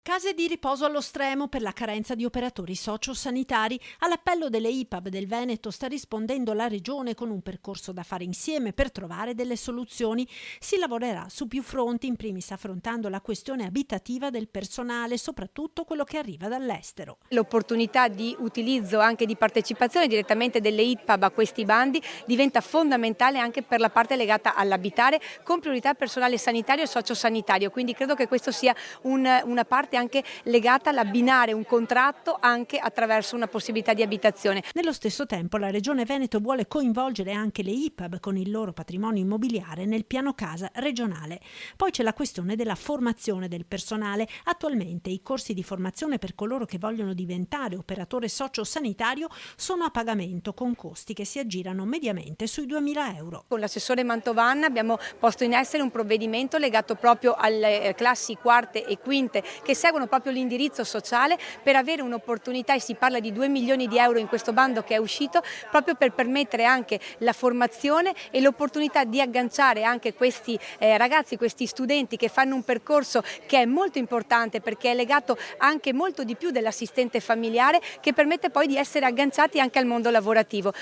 Case di riposo allo stremo per la carenza di operatori sociosanitari. All'appello delle IPAB del Veneto sta rispondendo la Regione con un percorso da fare insieme per trovare delle soluzioni. Si lavorerà su più fronti, in primis affrontando la questione abitativa del personale, soprattutto quello che arriva dall'estero. L'opportunità di utilizzo anche di partecipazione direttamente delle IPAB a questi bandi diventa fondamentale anche per la parte legata all'abitare, con priorità al personale sanitario e sociosanitario, quindi credo che questo sia una parte anche legata all'abbinare un contratto anche attraverso una possibilità di abitazione. Nello stesso tempo la Regione Veneto vuole coinvolgere anche le IPAB con il loro patrimonio immobiliare nel piano casa regionale. Poi c'è la questione della formazione del personale. Attualmente i corsi di formazione per coloro che vogliono diventare operatore sociosanitario sono a pagamento, con costi che si aggirano mediamente sui 2.000 euro. Con l'assessore Mantovana abbiamo posto in essere un provvedimento legato proprio alle classi quarte e quinte che seguono proprio l'indirizzo sociale per avere un'opportunità, e si parla di 2 milioni di euro in questo bando che è uscito, proprio per permettere anche la formazione e l'opportunità di agganciare anche questi ragazzi, questi studenti che fanno un percorso che è molto importante perché è legato anche molto di più dell'assistente familiare, che permette poi di essere agganciati anche al mondo lavorativo.